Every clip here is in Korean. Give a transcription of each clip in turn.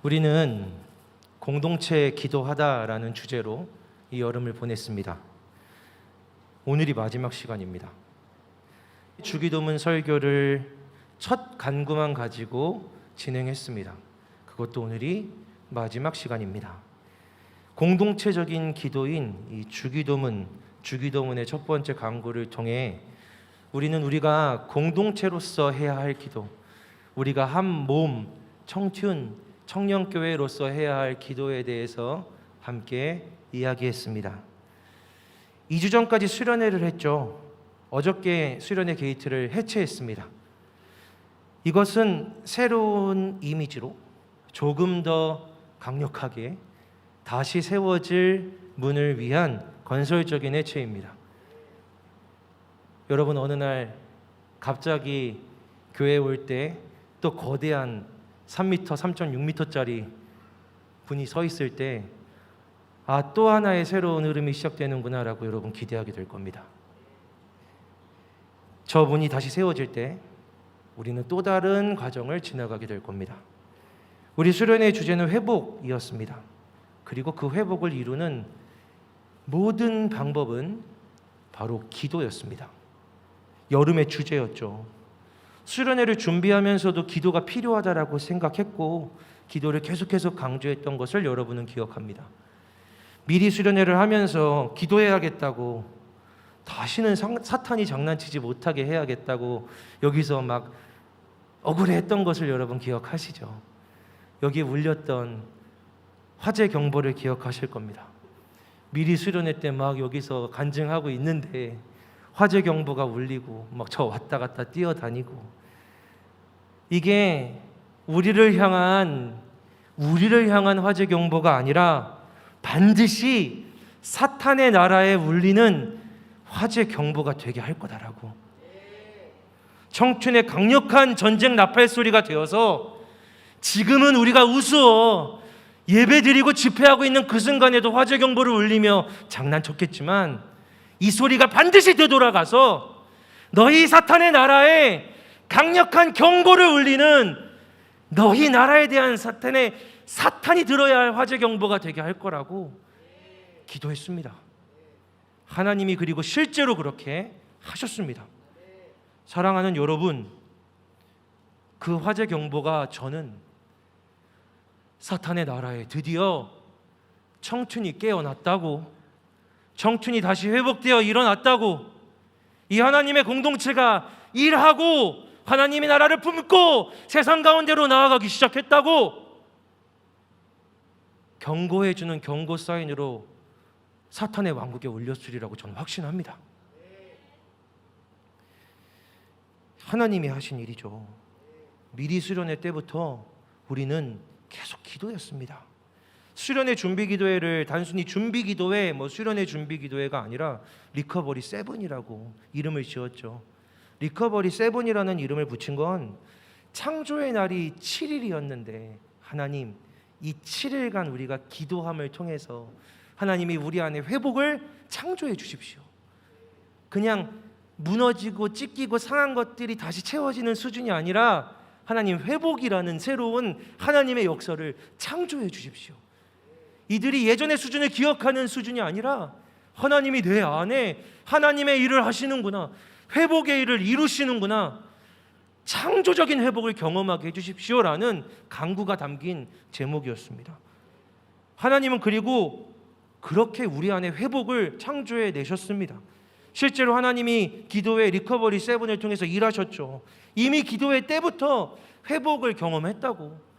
우리는 공동체 기도하다라는 주제로 이 여름을 보냈습니다. 오늘이 마지막 시간입니다. 주기도문 설교를 첫 간구만 가지고 진행했습니다. 그것도 오늘이 마지막 시간입니다. 공동체적인 기도인 이 주기도문의 첫 번째 간구를 통해 우리는 우리가 공동체로서 해야 할 기도, 우리가 한 몸, 청년교회로서 해야 할 기도에 대해서 함께 이야기했습니다. 2주 전까지 수련회를 했죠. 어저께 수련회 게이트를 해체했습니다. 이것은 새로운 이미지로 조금 더 강력하게 다시 세워질 문을 위한 건설적인 해체입니다. 여러분, 어느 날 갑자기 교회에 올 때 또 거대한 3m, 3.6m짜리 분이 서 있을 때 또 하나의 새로운 흐름이 시작되는구나 라고 여러분 기대하게 될 겁니다. 저 분이 다시 세워질 때 우리는 또 다른 과정을 지나가게 될 겁니다. 우리 수련회의 주제는 회복이었습니다. 그리고 그 회복을 이루는 모든 방법은 바로 기도였습니다. 여름의 주제였죠. 수련회를 준비하면서도 기도가 필요하다라고 생각했고 기도를 계속해서 강조했던 것을 여러분은 기억합니다. 미리 수련회를 하면서 기도해야겠다고, 다시는 사탄이 장난치지 못하게 해야겠다고 여기서 막 억울해했던 것을 여러분 기억하시죠? 여기에 울렸던 화재 경보를 기억하실 겁니다. 미리 수련회 때 막 여기서 간증하고 있는데 화재 경보가 울리고 막 저 왔다 갔다 뛰어다니고, 이게 우리를 향한 화재 경보가 아니라 반드시 사탄의 나라에 울리는 화재 경보가 되게 할 거다라고. 청춘의 강력한 전쟁 나팔 소리가 되어서 지금은 우리가 우스워 예배드리고 집회하고 있는 그 순간에도 화재 경보를 울리며 장난쳤겠지만 이 소리가 반드시 되돌아가서 너희 사탄의 나라에 강력한 경고를 울리는, 너희 나라에 대한 사탄이 들어야 할 화재 경보가 되게 할 거라고 기도했습니다. 하나님이 그리고 실제로 그렇게 하셨습니다. 사랑하는 여러분, 그 화재 경보가 저는 사탄의 나라에 드디어 청춘이 깨어났다고, 청춘이 다시 회복되어 일어났다고, 이 하나님의 공동체가 일하고 하나님의 나라를 품고 세상 가운데로 나아가기 시작했다고 경고해주는 경고 사인으로 사탄의 왕국에 올렸으리라고 저는 확신합니다. 하나님이 하신 일이죠. 미리 수련회 때부터 우리는 계속 기도했습니다. 수련회 준비 기도회를 단순히 준비 기도회, 수련회 준비 기도회가 아니라 리커버리 7이라고 이름을 지었죠. 리커버리 7이라는 이름을 붙인 건 창조의 날이 7일이었는데 하나님, 이 7일간 우리가 기도함을 통해서 하나님이 우리 안에 회복을 창조해 주십시오. 그냥 무너지고 찢기고 상한 것들이 다시 채워지는 수준이 아니라 하나님, 회복이라는 새로운 하나님의 역사를 창조해 주십시오. 이들이 예전의 수준을 기억하는 수준이 아니라 하나님이 내 안에 하나님의 일을 하시는구나, 회복의 일을 이루시는구나, 창조적인 회복을 경험하게 해주십시오라는 간구가 담긴 제목이었습니다. 하나님은 그리고 그렇게 우리 안에 회복을 창조해 내셨습니다. 실제로 하나님이 기도회 리커버리 7을 통해서 일하셨죠. 이미 기도회 때부터 회복을 경험했다고.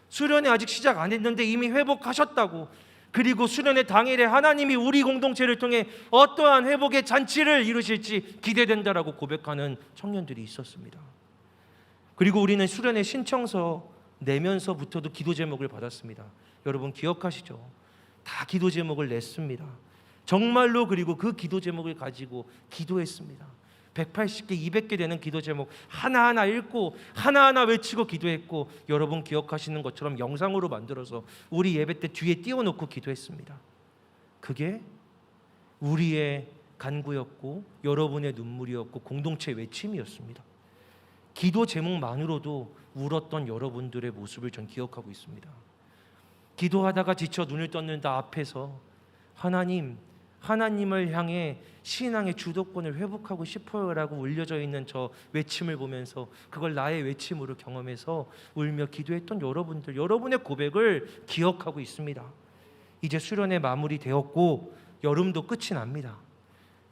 수련회 아직 시작 안 했는데 이미 회복하셨다고. 그리고 수련회 당일에 하나님이 우리 공동체를 통해 어떠한 회복의 잔치를 이루실지 기대된다라고 고백하는 청년들이 있었습니다. 그리고 우리는 수련회 신청서 내면서부터도 기도 제목을 받았습니다. 여러분 기억하시죠? 다 기도 제목을 냈습니다. 정말로. 그리고 그 기도 제목을 가지고 기도했습니다. 180개, 200개 되는 기도 제목 하나하나 읽고 하나하나 외치고 기도했고, 여러분 기억하시는 것처럼 영상으로 만들어서 우리 예배 때 뒤에 띄워놓고 기도했습니다. 그게 우리의 간구였고 여러분의 눈물이었고 공동체 외침이었습니다. 기도 제목만으로도 울었던 여러분들의 모습을 전 기억하고 있습니다. 기도하다가 지쳐 눈을 떴는다 앞에서 하나님을 향해 신앙의 주도권을 회복하고 싶어요라고 울려져 있는 저 외침을 보면서 그걸 나의 외침으로 경험해서 울며 기도했던 여러분들, 여러분의 고백을 기억하고 있습니다. 이제 수련회 마무리되었고 여름도 끝이 납니다.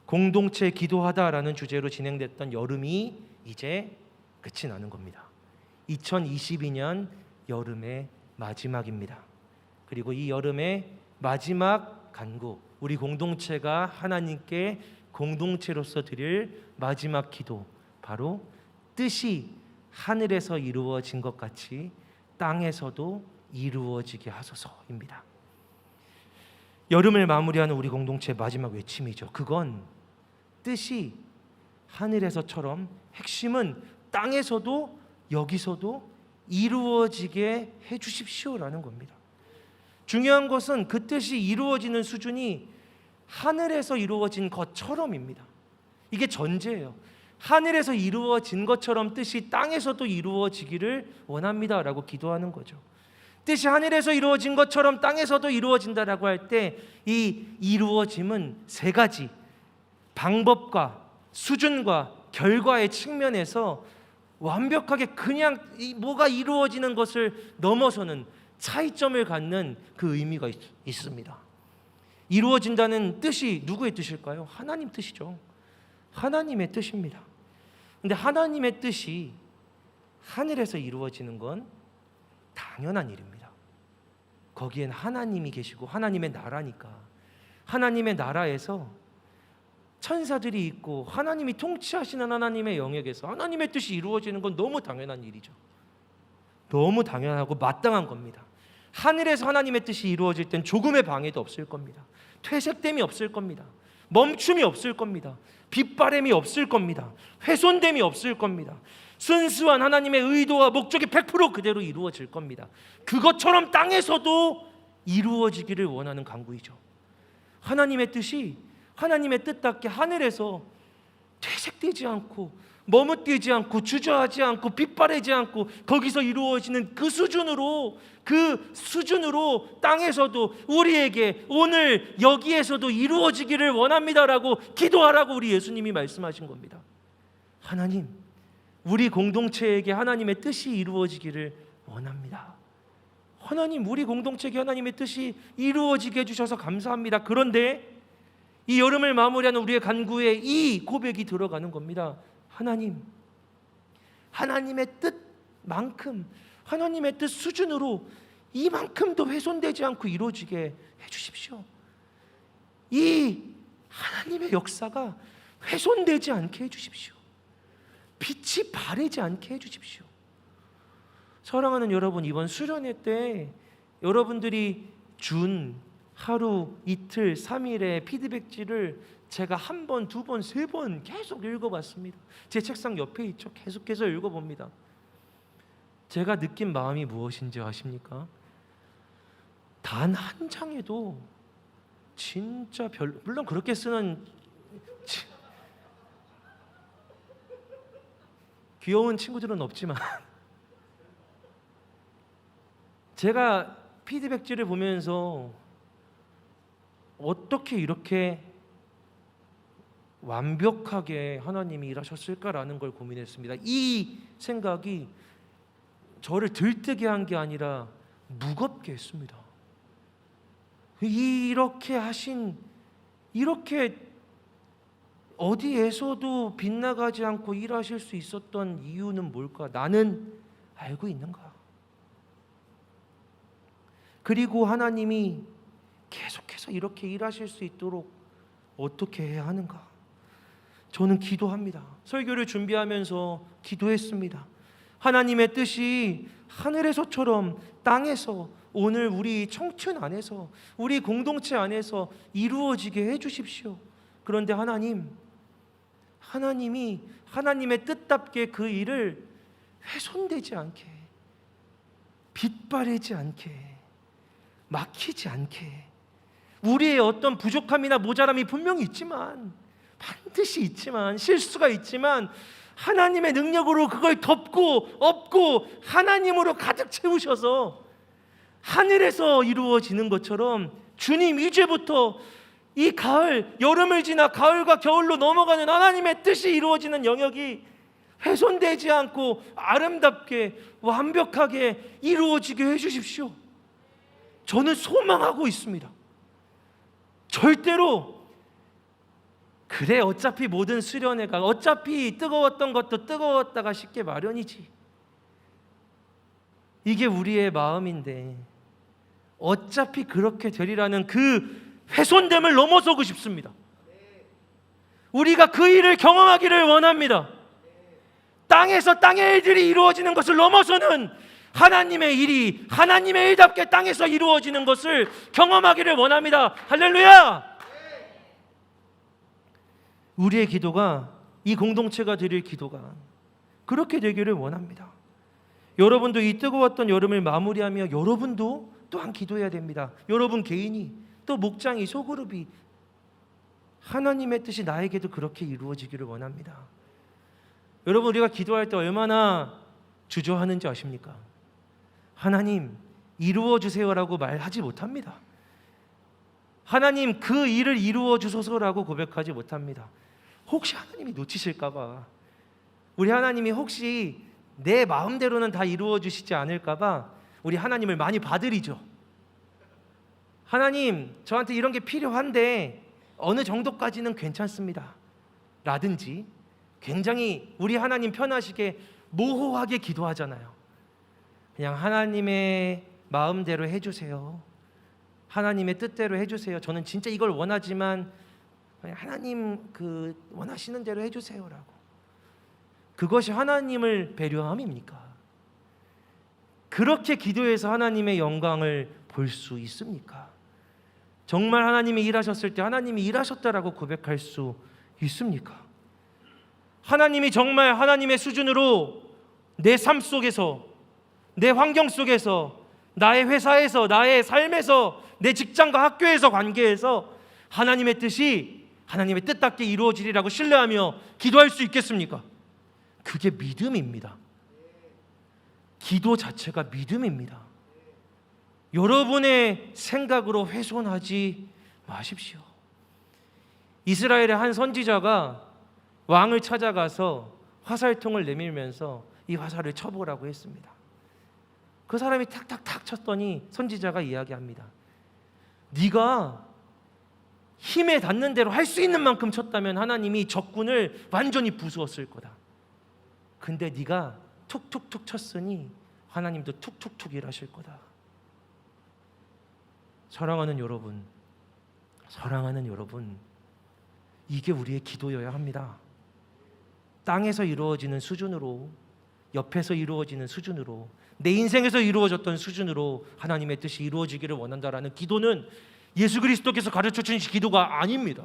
공동체 기도하다라는 주제로 진행됐던 여름이 이제 끝이 나는 겁니다. 2022년 여름의 마지막입니다. 그리고 이 여름의 마지막 간구, 우리 공동체가 하나님께 공동체로서 드릴 마지막 기도, 바로 뜻이 하늘에서 이루어진 것 같이 땅에서도 이루어지게 하소서입니다. 여름을 마무리하는 우리 공동체의 마지막 외침이죠. 그건 뜻이 하늘에서처럼, 핵심은 땅에서도 여기서도 이루어지게 해주십시오라는 겁니다. 중요한 것은 그 뜻이 이루어지는 수준이 하늘에서 이루어진 것처럼입니다. 이게 전제예요. 하늘에서 이루어진 것처럼 뜻이 땅에서도 이루어지기를 원합니다라고 기도하는 거죠. 뜻이 하늘에서 이루어진 것처럼 땅에서도 이루어진다라고 할 때 이 이루어짐은 세 가지 방법과 수준과 결과의 측면에서 완벽하게 그냥 뭐가 이루어지는 것을 넘어서는 차이점을 갖는 그 의미가 있습니다. 이루어진다는 뜻이 누구의 뜻일까요? 하나님 뜻이죠. 하나님의 뜻입니다. 근데 하나님의 뜻이 하늘에서 이루어지는 건 당연한 일입니다. 거기엔 하나님이 계시고 하나님의 나라니까, 하나님의 나라에서 천사들이 있고 하나님이 통치하시는 하나님의 영역에서 하나님의 뜻이 이루어지는 건 너무 당연한 일이죠. 너무 당연하고 마땅한 겁니다. 하늘에서 하나님의 뜻이 이루어질 땐 조금의 방해도 없을 겁니다. 퇴색됨이 없을 겁니다. 멈춤이 없을 겁니다. 빗바람이 없을 겁니다. 훼손됨이 없을 겁니다. 순수한 하나님의 의도와 목적이 100% 그대로 이루어질 겁니다. 그것처럼 땅에서도 이루어지기를 원하는 간구이죠. 하나님의 뜻이 하나님의 뜻답게 하늘에서 퇴색되지 않고 머뭇되지 않고 주저하지 않고 빗바라지 않고 거기서 이루어지는 그 수준으로 땅에서도 우리에게 오늘 여기에서도 이루어지기를 원합니다라고 기도하라고 우리 예수님이 말씀하신 겁니다. 하나님, 우리 공동체에게 하나님의 뜻이 이루어지기를 원합니다. 하나님, 우리 공동체에게 하나님의 뜻이 이루어지게 해주셔서 감사합니다. 그런데 이 여름을 마무리하는 우리의 간구에 이 고백이 들어가는 겁니다. 하나님, 하나님의 뜻만큼, 하나님의 뜻 수준으로 이만큼도 훼손되지 않고 이루어지게 해주십시오. 이 하나님의 역사가 훼손되지 않게 해주십시오. 빛이 바래지 않게 해주십시오. 사랑하는 여러분, 이번 수련회 때 여러분들이 준 하루, 이틀, 3일의 피드백지를 제가 한 번, 두 번, 세 번 계속 읽어봤습니다. 제 책상 옆에 있죠. 계속해서 읽어봅니다. 제가 느낀 마음이 무엇인지 아십니까? 단 한 장에도 진짜 물론 그렇게 쓰는 귀여운 친구들은 없지만 제가 피드백지를 보면서 어떻게 이렇게 완벽하게 하나님이 일하셨을까라는 걸 고민했습니다. 이 생각이 저를 들뜨게 한 게 아니라 무겁게 했습니다. 이렇게 어디에서도 빗나가지 않고 일하실 수 있었던 이유는 뭘까? 나는 알고 있는가? 그리고 하나님이 계속해서 이렇게 일하실 수 있도록 어떻게 해야 하는가? 저는 기도합니다. 설교를 준비하면서 기도했습니다. 하나님의 뜻이 하늘에서처럼 땅에서 오늘 우리 청춘 안에서 우리 공동체 안에서 이루어지게 해주십시오. 그런데 하나님이 하나님의 뜻답게 그 일을 훼손되지 않게, 빛바래지 않게, 막히지 않게, 우리의 어떤 부족함이나 모자람이 분명히 있지만, 반드시 있지만, 실수가 있지만 하나님의 능력으로 그걸 덮고 엎고 하나님으로 가득 채우셔서 하늘에서 이루어지는 것처럼 주님 이제부터 이 가을, 여름을 지나 가을과 겨울로 넘어가는 하나님의 뜻이 이루어지는 영역이 훼손되지 않고 아름답게 완벽하게 이루어지게 해주십시오. 저는 소망하고 있습니다. 절대로 그래 어차피 모든 수련회가 어차피 뜨거웠던 것도 뜨거웠다가 식게 마련이지, 이게 우리의 마음인데 어차피 그렇게 되리라는 그 훼손됨을 넘어서고 싶습니다. 우리가 그 일을 경험하기를 원합니다. 땅에서 땅의 일들이 이루어지는 것을 넘어서는 하나님의 일이 하나님의 일답게 땅에서 이루어지는 것을 경험하기를 원합니다. 할렐루야! 우리의 기도가, 이 공동체가 드릴 기도가 그렇게 되기를 원합니다. 여러분도 이 뜨거웠던 여름을 마무리하며 여러분도 또한 기도해야 됩니다. 여러분 개인이, 또 목장이, 소그룹이 하나님의 뜻이 나에게도 그렇게 이루어지기를 원합니다. 여러분, 우리가 기도할 때 얼마나 주저하는지 아십니까? 하나님 이루어 주세요라고 말하지 못합니다. 하나님 그 일을 이루어 주소서라고 고백하지 못합니다. 혹시 하나님이 놓치실까 봐, 우리 하나님이 혹시 내 마음대로는 다 이루어 주시지 않을까 봐 우리 하나님을 많이 봐드리죠. 하나님 저한테 이런 게 필요한데 어느 정도까지는 괜찮습니다 라든지 굉장히 우리 하나님 편하시게 모호하게 기도하잖아요. 그냥 하나님의 마음대로 해주세요, 하나님의 뜻대로 해주세요, 저는 진짜 이걸 원하지만 하나님 그 원하시는 대로 해주세요라고. 그것이 하나님을 배려함입니까? 그렇게 기도해서 하나님의 영광을 볼 수 있습니까? 정말 하나님이 일하셨을 때 하나님이 일하셨다라고 고백할 수 있습니까? 하나님이 정말 하나님의 수준으로 내 삶 속에서, 내 환경 속에서, 나의 회사에서, 나의 삶에서, 내 직장과 학교에서, 관계에서 하나님의 뜻이 하나님의 뜻답게 이루어지리라고 신뢰하며 기도할 수 있겠습니까? 그게 믿음입니다. 기도 자체가 믿음입니다. 여러분의 생각으로 훼손하지 마십시오. 이스라엘의 한 선지자가 왕을 찾아가서 화살통을 내밀면서 이 화살을 쳐보라고 했습니다. 그 사람이 탁탁탁 쳤더니 선지자가 이야기합니다. 네가 힘에 닿는 대로 할 수 있는 만큼 쳤다면 하나님이 적군을 완전히 부수었을 거다. 근데 네가 툭툭툭 쳤으니 하나님도 툭툭툭 일하실 거다. 사랑하는 여러분, 이게 우리의 기도여야 합니다. 땅에서 이루어지는 수준으로, 옆에서 이루어지는 수준으로, 내 인생에서 이루어졌던 수준으로 하나님의 뜻이 이루어지기를 원한다라는 기도는 예수 그리스도께서 가르쳐 주신 기도가 아닙니다.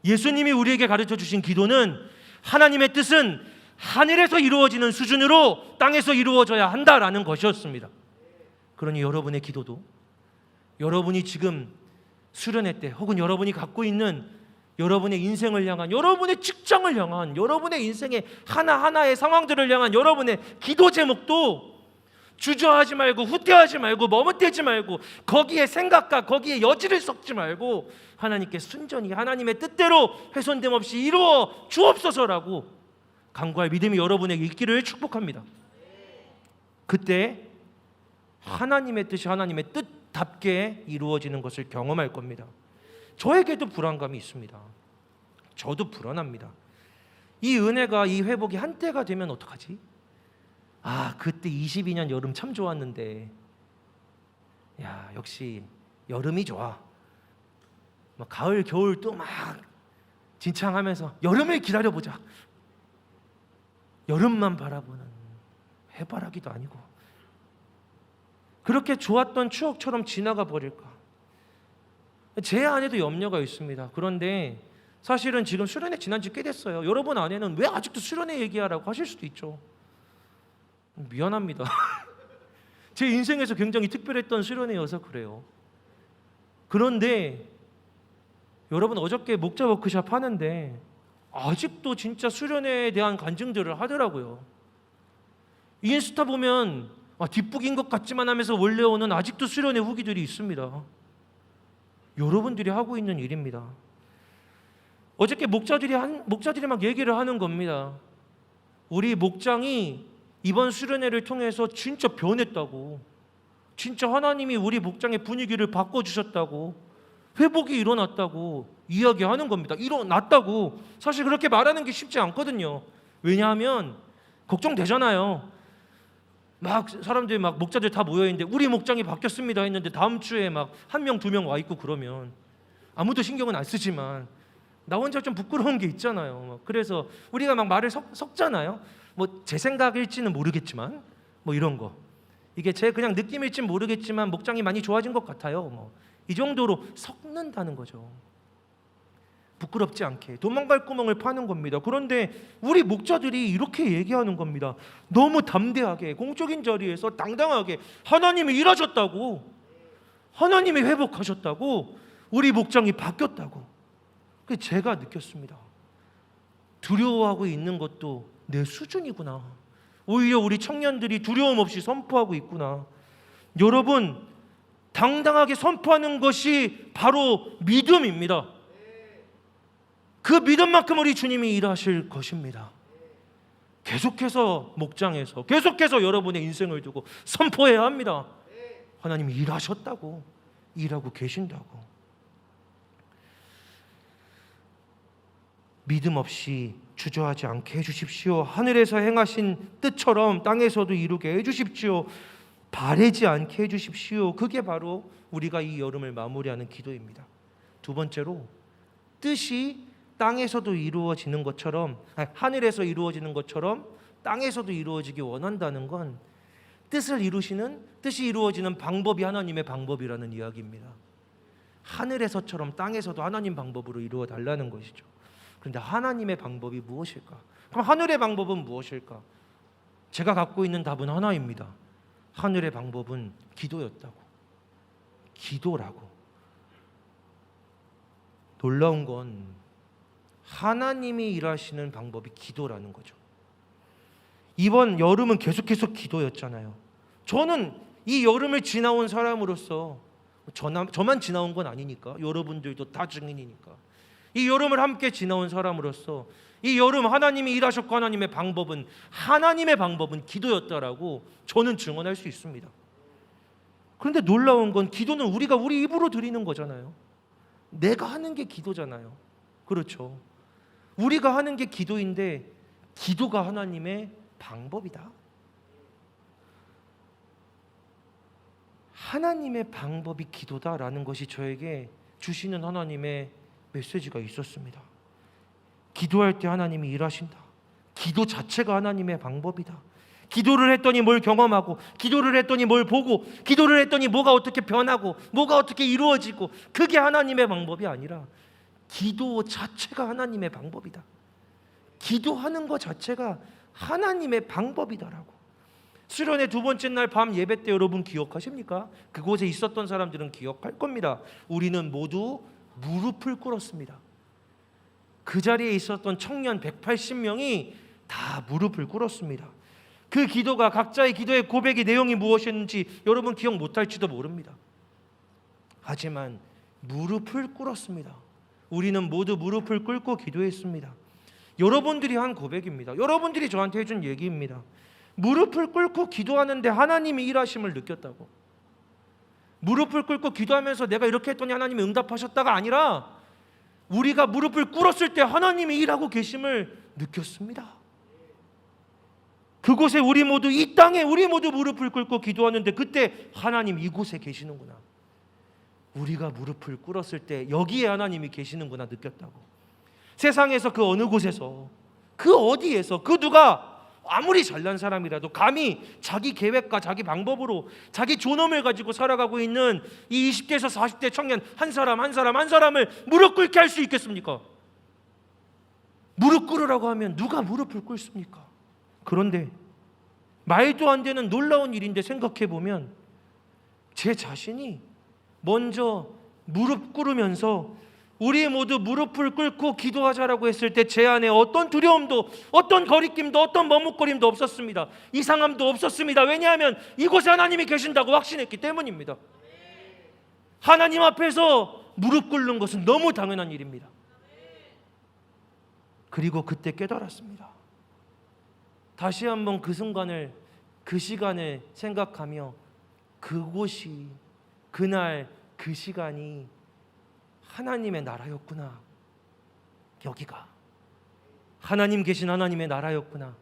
예수님이 우리에게 가르쳐 주신 기도는 하나님의 뜻은 하늘에서 이루어지는 수준으로 땅에서 이루어져야 한다라는 것이었습니다. 그러니 여러분의 기도도, 여러분이 지금 수련회 때 혹은 여러분이 갖고 있는 여러분의 인생을 향한, 여러분의 직장을 향한, 여러분의 인생의 하나하나의 상황들을 향한 여러분의 기도 제목도 주저하지 말고, 후퇴하지 말고, 머뭇대지 말고, 거기에 생각과 거기에 여지를 섞지 말고 하나님께 순전히 하나님의 뜻대로 훼손됨 없이 이루어 주옵소서라고 간구할 믿음이 여러분에게 있기를 축복합니다. 그때 하나님의 뜻이 하나님의 뜻답게 이루어지는 것을 경험할 겁니다. 저에게도 불안감이 있습니다. 저도 불안합니다. 이 은혜가, 이 회복이 한때가 되면 어떡하지? 그때 22년 여름 참 좋았는데, 야, 역시 여름이 좋아. 가을, 겨울 또 막 진창하면서 여름을 기다려보자. 여름만 바라보는 해바라기도 아니고 그렇게 좋았던 추억처럼 지나가 버릴까? 제 안에도 염려가 있습니다. 그런데 사실은 지금 수련회 지난 지 꽤 됐어요. 여러분 안에는 왜 아직도 수련회 얘기하라고 하실 수도 있죠. 미안합니다. 제 인생에서 굉장히 특별했던 수련회여서 그래요. 그런데 여러분, 어저께 목자 워크숍 하는데 아직도 진짜 수련회에 대한 간증들을 하더라고요. 인스타 보면 뒷북인 것 같지만 하면서 원래오는 아직도 수련의 후기들이 있습니다. 여러분들이 하고 있는 일입니다. 어저께 목자들이 막 얘기를 하는 겁니다. 우리 목장이 이번 수련회를 통해서 진짜 변했다고, 진짜 하나님이 우리 목장의 분위기를 바꿔주셨다고, 회복이 일어났다고 이야기하는 겁니다. 일어났다고. 사실 그렇게 말하는 게 쉽지 않거든요. 왜냐하면 걱정되잖아요. 막 사람들이 막 목자들 다 모여있는데 우리 목장이 바뀌었습니다 했는데 다음 주에 막 한 명, 두 명 와 있고 그러면 아무도 신경은 안 쓰지만 나 혼자 좀 부끄러운 게 있잖아요. 그래서 우리가 막 말을 섞잖아요. 뭐 제 생각일지는 모르겠지만 뭐 이런 거, 이게 제 그냥 느낌일지는 모르겠지만 목장이 많이 좋아진 것 같아요. 뭐 이 정도로 섞는다는 거죠. 부끄럽지 않게 도망갈 구멍을 파는 겁니다. 그런데 우리 목자들이 이렇게 얘기하는 겁니다. 너무 담대하게 공적인 자리에서 당당하게 하나님이 일하셨다고, 하나님이 회복하셨다고, 우리 목장이 바뀌었다고. 제가 느꼈습니다. 두려워하고 있는 것도 내 수준이구나. 오히려 우리 청년들이 두려움 없이 선포하고 있구나. 여러분, 당당하게 선포하는 것이 바로 믿음입니다. 그 믿음만큼 우리 주님이 일하실 것입니다. 계속해서 목장에서 계속해서 여러분의 인생을 두고 선포해야 합니다. 하나님이 일하셨다고, 일하고 계신다고. 믿음 없이 주저하지 않게 해주십시오. 하늘에서 행하신 뜻처럼 땅에서도 이루게 해주십시오. 바래지 않게 해주십시오. 그게 바로 우리가 이 여름을 마무리하는 기도입니다. 두 번째로, 뜻이 땅에서도 이루어지는 것처럼, 하늘에서 이루어지는 것처럼 땅에서도 이루어지기 원한다는 건 뜻이 이루어지는 방법이 하나님의 방법이라는 이야기입니다. 하늘에서처럼 땅에서도 하나님 방법으로 이루어 달라는 것이죠. 그런데 하나님의 방법이 무엇일까? 그럼 하늘의 방법은 무엇일까? 제가 갖고 있는 답은 하나입니다. 하늘의 방법은 기도였다고. 기도라고. 놀라운 건 하나님이 일하시는 방법이 기도라는 거죠. 이번 여름은 계속해서 기도였잖아요. 저는 이 여름을 지나온 사람으로서, 저만 지나온 건 아니니까, 여러분들도 다 증인이니까, 이 여름을 함께 지나온 사람으로서 이 여름 하나님이 일하셨고 하나님의 방법은 기도였다라고 저는 증언할 수 있습니다. 그런데 놀라운 건 기도는 우리가 우리 입으로 드리는 거잖아요. 내가 하는 게 기도잖아요. 그렇죠. 우리가 하는 게 기도인데 기도가 하나님의 방법이다. 하나님의 방법이 기도다라는 것이 저에게 주시는 하나님의 메시지가 있었습니다. 기도할 때 하나님이 일하신다. 기도 자체가 하나님의 방법이다. 기도를 했더니 뭘 경험하고, 기도를 했더니 뭘 보고, 기도를 했더니 뭐가 어떻게 변하고, 뭐가 어떻게 이루어지고, 그게 하나님의 방법이 아니라 기도 자체가 하나님의 방법이다. 기도하는 것 자체가 하나님의 방법이다라고. 수련회 두 번째 날 밤 예배 때 여러분 기억하십니까? 그곳에 있었던 사람들은 기억할 겁니다. 우리는 모두 무릎을 꿇었습니다. 그 자리에 있었던 청년 180명이 다 무릎을 꿇었습니다. 그 기도가, 각자의 기도의 고백의 내용이 무엇이었는지 여러분 기억 못할지도 모릅니다. 하지만 무릎을 꿇었습니다. 우리는 모두 무릎을 꿇고 기도했습니다. 여러분들이 한 고백입니다. 여러분들이 저한테 해준 얘기입니다. 무릎을 꿇고 기도하는데 하나님이 일하심을 느꼈다고. 무릎을 꿇고 기도하면서 내가 이렇게 했더니 하나님이 응답하셨다가 아니라 우리가 무릎을 꿇었을 때 하나님이 일하고 계심을 느꼈습니다. 그곳에 우리 모두, 이 땅에 우리 모두 무릎을 꿇고 기도하는데 그때 하나님 이곳에 계시는구나. 우리가 무릎을 꿇었을 때 여기에 하나님이 계시는구나 느꼈다고. 세상에서 그 어느 곳에서, 그 어디에서, 그 누가 아무리 잘난 사람이라도 감히 자기 계획과 자기 방법으로 자기 존엄을 가지고 살아가고 있는 이 20대에서 40대 청년 한 사람을 무릎 꿇게 할 수 있겠습니까? 무릎 꿇으라고 하면 누가 무릎을 꿇습니까? 그런데 말도 안 되는 놀라운 일인데 생각해 보면 제 자신이 먼저 무릎 꿇으면서 우리 모두 무릎을 꿇고 기도하자라고 했을 때 제 안에 어떤 두려움도, 어떤 거리낌도, 어떤 머뭇거림도 없었습니다. 이상함도 없었습니다. 왜냐하면 이곳에 하나님이 계신다고 확신했기 때문입니다. 하나님 앞에서 무릎 꿇는 것은 너무 당연한 일입니다. 그리고 그때 깨달았습니다. 다시 한번 그 순간을, 그 시간을 생각하며 그곳이, 그날 그 시간이 하나님의 나라였구나. 여기가 하나님 계신 하나님의 나라였구나.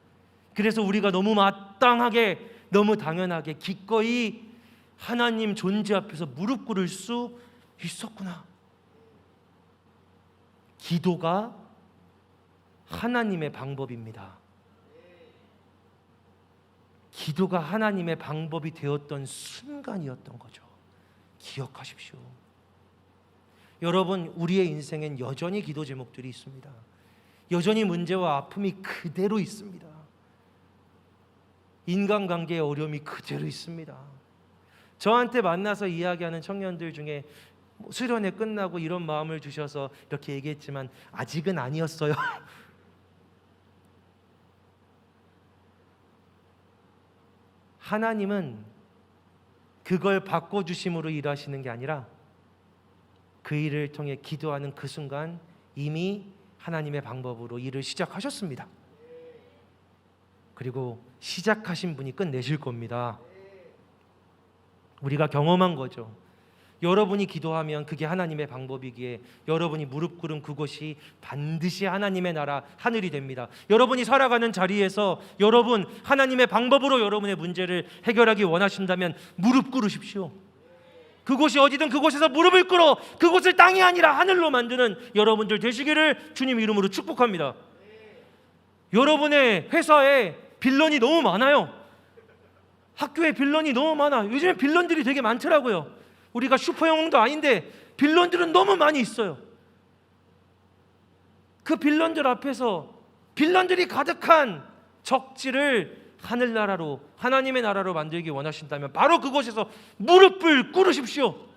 그래서 우리가 너무 마땅하게, 너무 당연하게 기꺼이 하나님 존재 앞에서 무릎 꿇을 수 있었구나. 기도가 하나님의 방법입니다. 기도가 하나님의 방법이 되었던 순간이었던 거죠. 기억하십시오. 여러분, 우리의 인생엔 여전히 기도 제목들이 있습니다. 여전히 문제와 아픔이 그대로 있습니다. 인간관계의 어려움이 그대로 있습니다. 저한테 만나서 이야기하는 청년들 중에 수련회 끝나고 이런 마음을 주셔서 이렇게 얘기했지만 아직은 아니었어요. 하나님은 그걸 바꿔주심으로 일하시는 게 아니라 그 일을 통해 기도하는 그 순간 이미 하나님의 방법으로 일을 시작하셨습니다. 그리고 시작하신 분이 끝내실 겁니다. 우리가 경험한 거죠. 여러분이 기도하면 그게 하나님의 방법이기에 여러분이 무릎 꿇은 그곳이 반드시 하나님의 나라, 하늘이 됩니다. 여러분이 살아가는 자리에서 여러분 하나님의 방법으로 여러분의 문제를 해결하기 원하신다면 무릎 꿇으십시오. 그곳이 어디든 그곳에서 무릎을 꿇어 그곳을 땅이 아니라 하늘로 만드는 여러분들 되시기를 주님 이름으로 축복합니다. 여러분의 회사에 빌런이 너무 많아요. 학교에 빌런이 너무 많아. 요즘에 빌런들이 되게 많더라고요. 우리가 슈퍼영웅도 아닌데 빌런들은 너무 많이 있어요. 그 빌런들 앞에서 빌런들이 가득한 적지를 하늘나라로, 하나님의 나라로 만들기 원하신다면 바로 그곳에서 무릎을 꿇으십시오.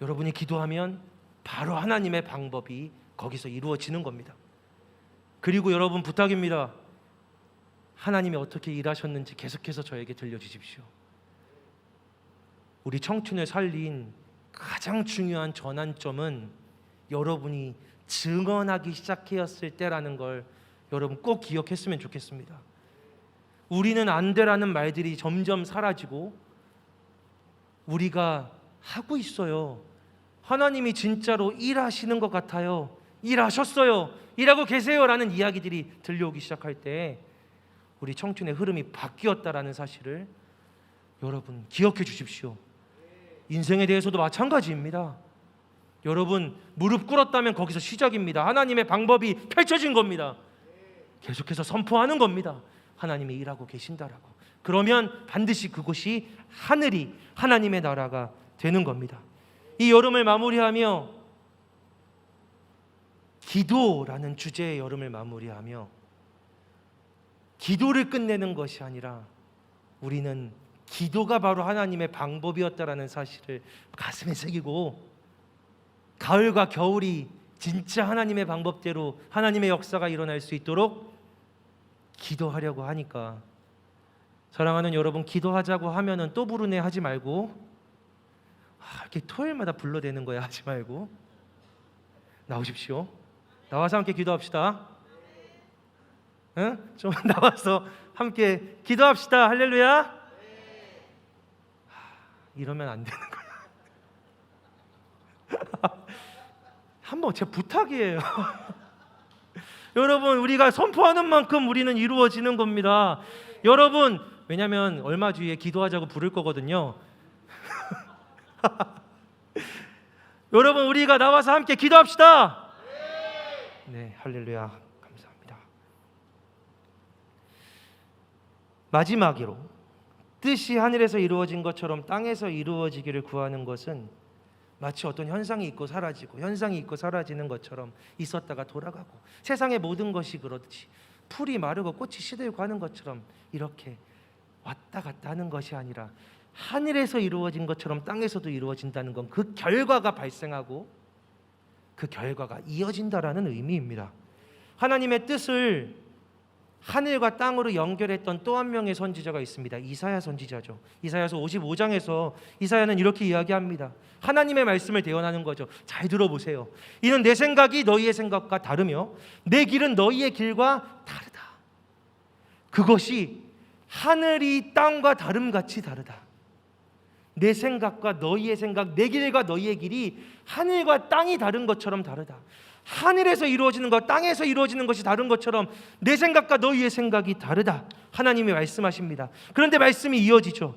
여러분이 기도하면 바로 하나님의 방법이 거기서 이루어지는 겁니다. 그리고 여러분 부탁입니다. 하나님이 어떻게 일하셨는지 계속해서 저에게 들려주십시오. 우리 청춘을 살린 가장 중요한 전환점은 여러분이 증언하기 시작했을 때라는 걸 여러분 꼭 기억했으면 좋겠습니다. 우리는 안 되라는 말들이 점점 사라지고 우리가 하고 있어요. 하나님이 진짜로 일하시는 것 같아요. 일하셨어요. 일하고 계세요라는 이야기들이 들려오기 시작할 때 우리 청춘의 흐름이 바뀌었다라는 사실을 여러분 기억해 주십시오. 인생에 대해서도 마찬가지입니다. 여러분 무릎 꿇었다면 거기서 시작입니다. 하나님의 방법이 펼쳐진 겁니다. 계속해서 선포하는 겁니다. 하나님이 일하고 계신다라고. 그러면 반드시 그곳이 하늘이 하나님의 나라가 되는 겁니다. 이 여름을 마무리하며 기도라는 주제의 여름을 마무리하며 기도를 끝내는 것이 아니라 우리는 기도가 바로 하나님의 방법이었다라는 사실을 가슴에 새기고 가을과 겨울이 진짜 하나님의 방법대로 하나님의 역사가 일어날 수 있도록 기도하려고 하니까 사랑하는 여러분, 기도하자고 하면은 또 부르네 하지 말고 이렇게 토요일마다 불러대는 거야 하지 말고 나오십시오. 나와서 함께 기도합시다. 응? 좀 나와서 함께 기도합시다. 할렐루야. 이러면 안 되는 거야. 한번 제 부탁이에요. 여러분 우리가 선포하는 만큼 우리는 이루어지는 겁니다. 여러분 왜냐하면 얼마 뒤에 기도하자고 부를 거거든요. 여러분 우리가 나와서 함께 기도합시다. 네, 할렐루야. 감사합니다. 마지막으로 뜻이 하늘에서 이루어진 것처럼 땅에서 이루어지기를 구하는 것은 마치 어떤 현상이 있고 사라지고 현상이 있고 사라지는 것처럼 있었다가 돌아가고 세상의 모든 것이 그렇듯이 풀이 마르고 꽃이 시들고 하는 것처럼 이렇게 왔다 갔다 하는 것이 아니라 하늘에서 이루어진 것처럼 땅에서도 이루어진다는 건 그 결과가 발생하고 그 결과가 이어진다라는 의미입니다. 하나님의 뜻을 하늘과 땅으로 연결했던 또 한 명의 선지자가 있습니다. 이사야 선지자죠. 이사야서 55장에서 이사야는 이렇게 이야기합니다. 하나님의 말씀을 대언하는 거죠. 잘 들어보세요. 이는 내 생각이 너희의 생각과 다르며 내 길은 너희의 길과 다르다. 그것이 하늘이 땅과 다름같이 다르다. 내 생각과 너희의 생각, 내 길과 너희의 길이 하늘과 땅이 다른 것처럼 다르다. 하늘에서 이루어지는 것, 땅에서 이루어지는 것이 다른 것처럼 내 생각과 너희의 생각이 다르다. 하나님이 말씀하십니다. 그런데 말씀이 이어지죠.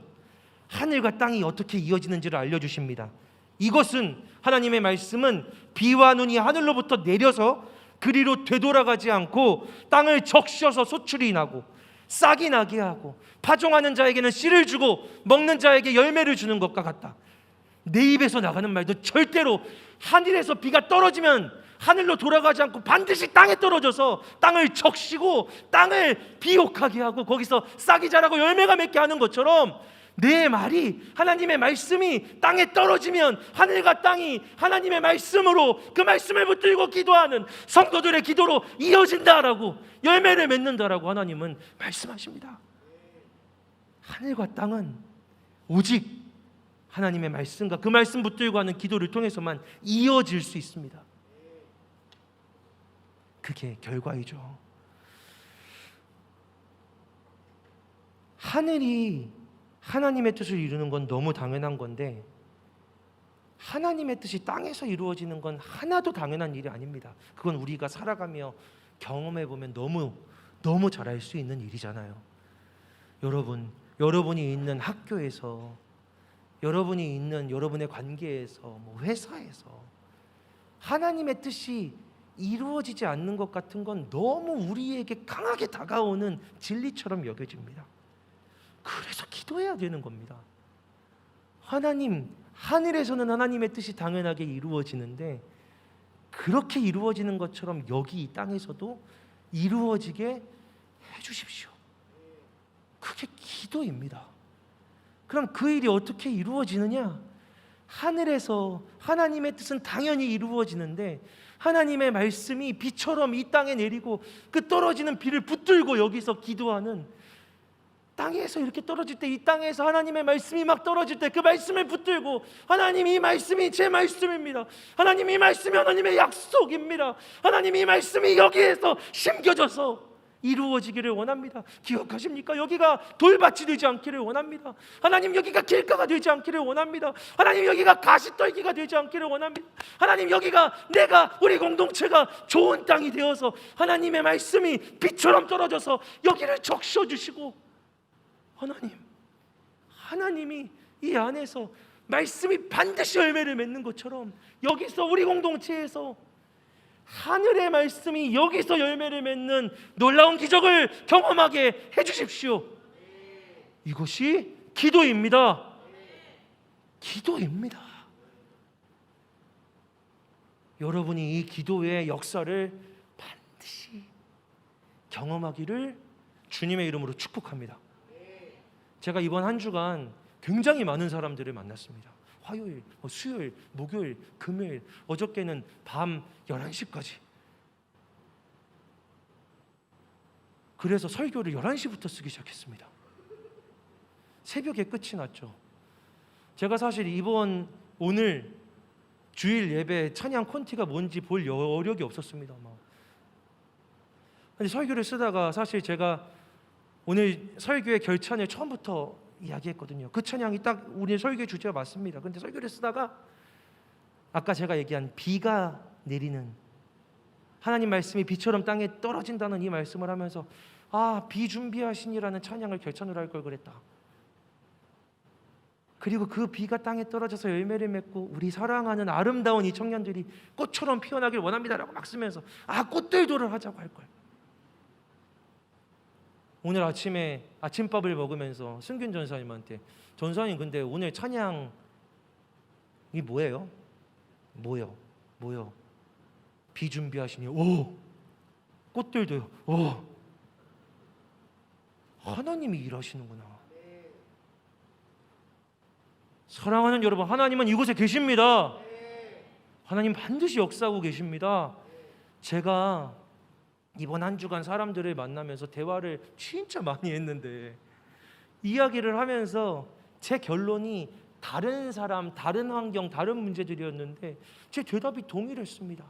하늘과 땅이 어떻게 이어지는지를 알려주십니다. 이것은 하나님의 말씀은 비와 눈이 하늘로부터 내려서 그리로 되돌아가지 않고 땅을 적셔서 소출이 나고 싹이 나게 하고 파종하는 자에게는 씨를 주고 먹는 자에게 열매를 주는 것과 같다. 내 입에서 나가는 말도 절대로 하늘에서 비가 떨어지면 하늘로 돌아가지 않고 반드시 땅에 떨어져서 땅을 적시고 땅을 비옥하게 하고 거기서 싹이 자라고 열매가 맺게 하는 것처럼 내 말이, 하나님의 말씀이 땅에 떨어지면 하늘과 땅이 하나님의 말씀으로 그 말씀을 붙들고 기도하는 성도들의 기도로 이어진다라고, 열매를 맺는다라고 하나님은 말씀하십니다. 하늘과 땅은 오직 하나님의 말씀과 그 말씀 붙들고 하는 기도를 통해서만 이어질 수 있습니다. 그게 결과이죠. 하늘이 하나님의 뜻을 이루는 건 너무 당연한 건데 하나님의 뜻이 땅에서 이루어지는 건 하나도 당연한 일이 아닙니다. 그건 우리가 살아가며 경험해 보면 너무 잘 알 수 있는 일이잖아요. 여러분이 있는 학교에서, 여러분이 있는 여러분의 관계에서, 회사에서 하나님의 뜻이 이루어지지 않는 것 같은 건 너무 우리에게 강하게 다가오는 진리처럼 여겨집니다. 그래서 기도해야 되는 겁니다. 하늘에서는 하나님의 뜻이 당연하게 이루어지는데 그렇게 이루어지는 것처럼 여기 이 땅에서도 이루어지게 해주십시오. 그게 기도입니다. 그럼 그 일이 어떻게 이루어지느냐? 하늘에서 하나님의 뜻은 당연히 이루어지는데 하나님의 말씀이 비처럼 이 땅에 내리고 그 떨어지는 비를 붙들고 여기서 기도하는, 땅에서 이렇게 떨어질 때, 이 땅에서 하나님의 말씀이 막 떨어질 때 그 말씀을 붙들고 하나님, 이 말씀이 제 말씀입니다. 하나님, 이 말씀이 하나님의 약속입니다. 하나님, 이 말씀이 여기에서 심겨져서 이루어지기를 원합니다. 기억하십니까? 여기가 돌밭이 되지 않기를 원합니다. 하나님, 여기가 길가가 되지 않기를 원합니다. 하나님, 여기가 가시떨기가 되지 않기를 원합니다. 하나님, 여기가 우리 공동체가 좋은 땅이 되어서 하나님의 말씀이 비처럼 떨어져서 여기를 적셔주시고, 하나님이 이 안에서 말씀이 반드시 열매를 맺는 것처럼 여기서 우리 공동체에서 하늘의 말씀이 여기서 열매를 맺는 놀라운 기적을 경험하게 해주십시오. 이것이 기도입니다. 기도입니다. 여러분이 이 기도의 역사를 반드시 경험하기를 주님의 이름으로 축복합니다. 제가 이번 한 주간 굉장히 많은 사람들을 만났습니다. 화요일, 수요일, 목요일, 금요일, 어저께는 밤 11시까지. 그래서 설교를 11시부터 쓰기 시작했습니다. 새벽에 끝이 났죠. 제가 사실 오늘 주일 예배 찬양 콘티가 뭔지 볼 여력이 없었습니다. 근데 설교를 쓰다가 사실 제가 오늘 설교의 결찬을 처음부터 이야기했거든요. 그 찬양이 딱 우리 설교의 주제가 맞습니다. 그런데 설교를 쓰다가 아까 제가 얘기한 비가 내리는, 하나님 말씀이 비처럼 땅에 떨어진다는 이 말씀을 하면서 비 준비하시니라는 찬양을 결찬으로 할 걸 그랬다. 그리고 그 비가 땅에 떨어져서 열매를 맺고 우리 사랑하는 아름다운 이 청년들이 꽃처럼 피어나길 원합니다라고 막 쓰면서 꽃들도를 하자고 할 걸. 오늘 아침에 아침밥을 먹으면서 승균 전사님한테, 전사님 근데 오늘 찬양이 뭐예요? 뭐요? 비 준비하시니? 오! 꽃들도요. 오! 하나님이 일하시는구나. 사랑하는 여러분, 하나님은 이곳에 계십니다. 하나님 반드시 역사하고 계십니다. 제가 이번 한 주간 사람들을 만나면서 대화를 진짜 많이 했는데 이야기를 하면서 제 결론이 다른 사람, 다른 환경, 다른 문제들이었는데 제 대답이 동일했습니다.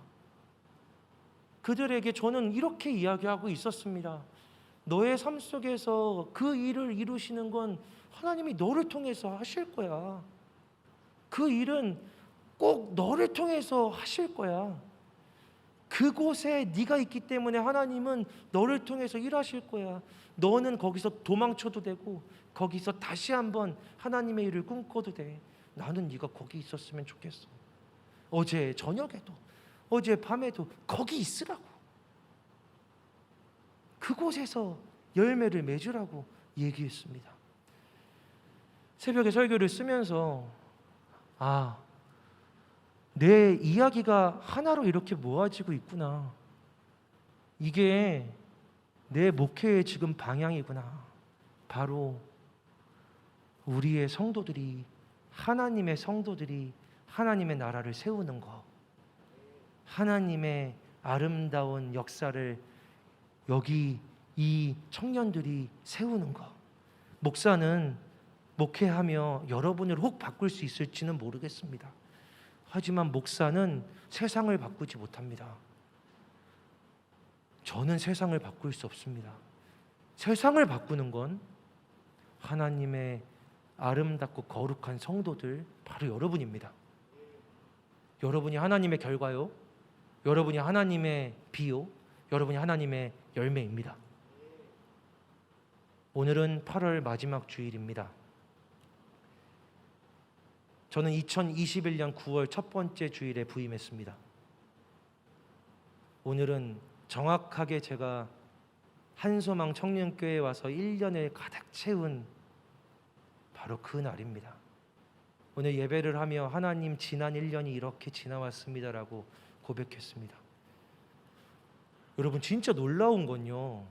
그들에게 저는 이렇게 이야기하고 있었습니다. 너의 삶 속에서 그 일을 이루시는 건 하나님이 너를 통해서 하실 거야. 그 일은 꼭 너를 통해서 하실 거야. 그곳에 네가 있기 때문에 하나님은 너를 통해서 일하실 거야. 너는 거기서 도망쳐도 되고 거기서 다시 한번 하나님의 일을 꿈꿔도 돼. 나는 네가 거기 있었으면 좋겠어. 어제 저녁에도 어제 밤에도 거기 있으라고. 그곳에서 열매를 맺으라고 얘기했습니다. 새벽에 설교를 쓰면서 내 이야기가 하나로 이렇게 모아지고 있구나. 이게 내 목회의 지금 방향이구나. 바로 우리의 성도들이, 하나님의 성도들이 하나님의 나라를 세우는 것, 하나님의 아름다운 역사를 여기 이 청년들이 세우는 것. 목사는 목회하며 여러분을 혹 바꿀 수 있을지는 모르겠습니다. 하지만 목사는 세상을 바꾸지 못합니다. 저는 세상을 바꿀 수 없습니다. 세상을 바꾸는 건 하나님의 아름답고 거룩한 성도들, 바로 여러분입니다. 여러분이 하나님의 결과요, 여러분이 하나님의 비요, 여러분이 하나님의 열매입니다. 오늘은 8월 마지막 주일입니다. 저는 2021년 9월 첫 번째 주일에 부임했습니다. 오늘은 정확하게 제가 한소망 청년교회에 와서 1년을 가득 채운 바로 그 날입니다. 오늘 예배를 하며 하나님, 지난 1년이 이렇게 지나왔습니다라고 고백했습니다. 여러분, 진짜 놀라운 건요,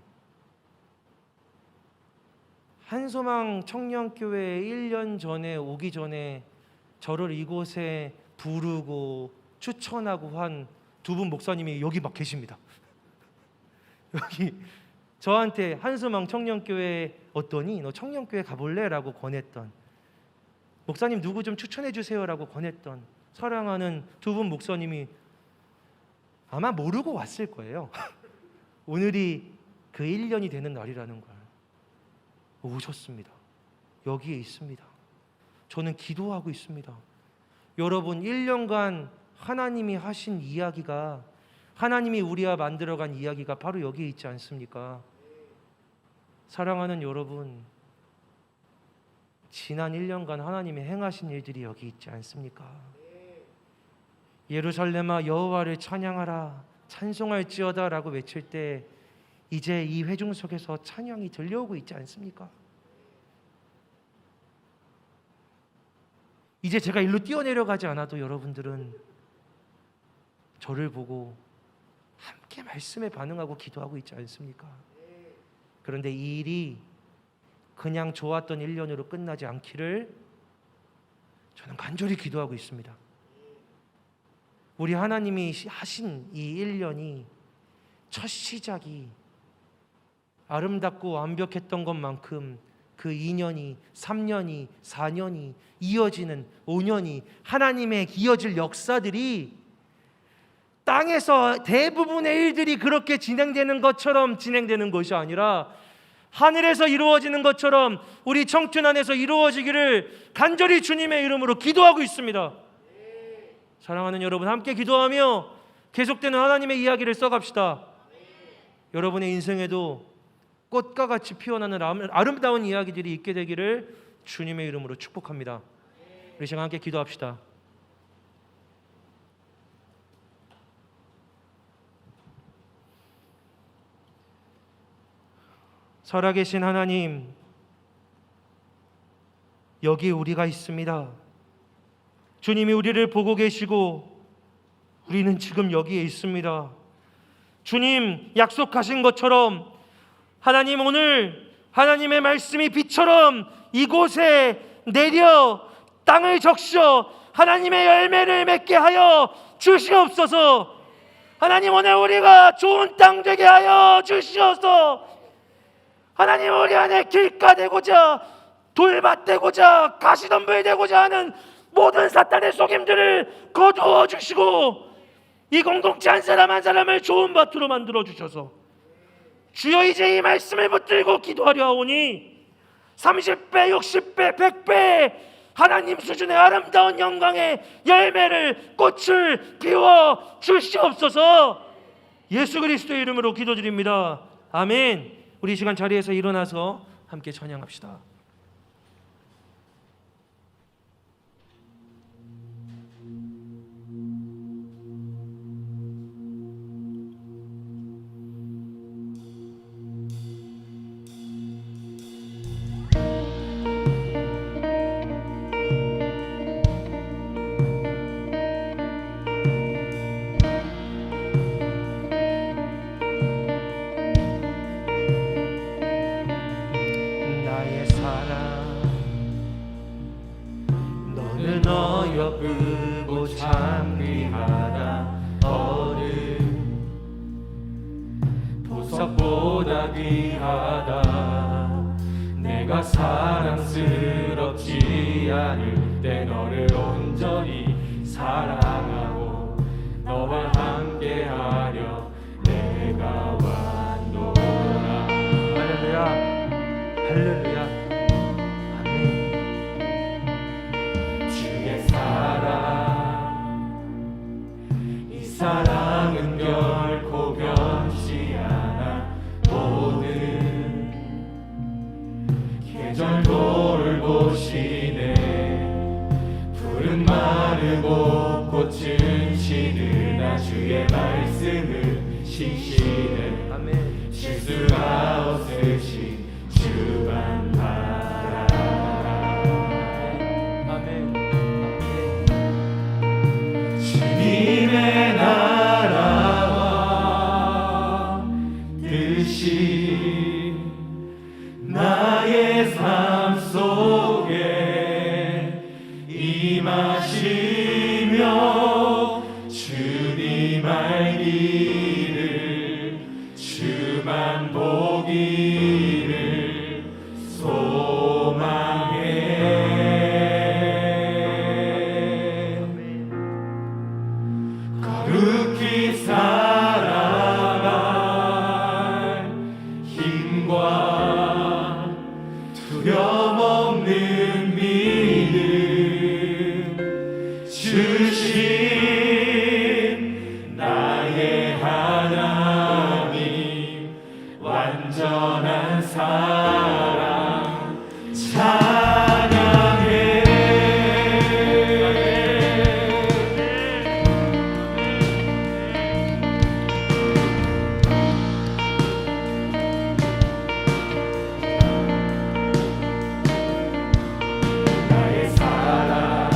한소망 청년교회에 1년 전에 오기 전에 저를 이곳에 부르고 추천하고 한 두 분 목사님이 여기 막 계십니다. 여기 저한테 한소망 청년교회 어떠니? 너 청년교회 가볼래? 라고 권했던, 목사님 누구 좀 추천해 주세요 라고 권했던 사랑하는 두 분 목사님이 아마 모르고 왔을 거예요. 오늘이 그 1년이 되는 날이라는 걸 오셨습니다. 여기에 있습니다. 저는 기도하고 있습니다. 여러분, 1년간 하나님이 하신 이야기가, 하나님이 우리와 만들어간 이야기가 바로 여기에 있지 않습니까? 사랑하는 여러분, 지난 1년간 하나님이 행하신 일들이 여기 있지 않습니까? 예루살렘아 여호와를 찬양하라, 찬송할지어다 라고 외칠 때 이제 이 회중 속에서 찬양이 들려오고 있지 않습니까? 이제 제가 일로 뛰어내려가지 않아도 여러분들은 저를 보고 함께 말씀에 반응하고 기도하고 있지 않습니까? 그런데 이 일이 그냥 좋았던 1년으로 끝나지 않기를 저는 간절히 기도하고 있습니다. 우리 하나님이 하신 이 1년이 첫 시작이 아름답고 완벽했던 것만큼 그 2년이, 3년이, 4년이 이어지는 5년이, 하나님의 이어질 역사들이 땅에서 대부분의 일들이 그렇게 진행되는 것처럼 진행되는 것이 아니라 하늘에서 이루어지는 것처럼 우리 청춘 안에서 이루어지기를 간절히 주님의 이름으로 기도하고 있습니다. 사랑하는 여러분, 함께 기도하며 계속되는 하나님의 이야기를 써갑시다. 여러분의 인생에도 꽃과 같이 피어나는 아름다운 이야기들이 있게 되기를 주님의 이름으로 축복합니다. 우리 시간 함께 기도합시다. 살아계신 하나님, 여기 우리가 있습니다. 주님이 우리를 보고 계시고 우리는 지금 여기에 있습니다. 주님 약속하신 것처럼 하나님, 오늘 하나님의 말씀이 비처럼 이곳에 내려 땅을 적셔 하나님의 열매를 맺게 하여 주시옵소서. 하나님, 오늘 우리가 좋은 땅 되게 하여 주시옵소서. 하나님, 우리 안에 길가 되고자, 돌밭 되고자, 가시덤불 되고자 하는 모든 사탄의 속임들을 거두어 주시고, 이 공동체 한 사람 한 사람을 좋은 밭으로 만들어 주셔서 주여, 이제 이 말씀을 붙들고 기도하려 하오니 30배, 60배, 100배 하나님 수준의 아름다운 영광의 열매를, 꽃을 피워 주시옵소서. 예수 그리스도의 이름으로 기도드립니다. 아멘. 우리 이 시간 자리에서 일어나서 함께 찬양합시다. 어여쁘고 참 귀하다. 어른 보석보다 귀하다. 내가 사랑스럽지 않을 때 너를 온전히 사랑하고 너와 함께하려 내가 왔노라. 할렐루야, 할렐루야. 사랑은 결코 변치 않아. 모든 계절 돌보시네. 푸른 마르고 꽃은 시드나 주의 말씀은 싱싱해. 아멘. 실수가 없으신 주만 바라라. 아멘. 주님의 나라와 뜻이 나의 삶 속에 임하시며 주님 알기를 주만 보기를 소망해. 거룩히 살아갈 힘과 두려움 없는 믿음 주신 나의 하나님. 완전한 사랑 찬양해. 나의 사랑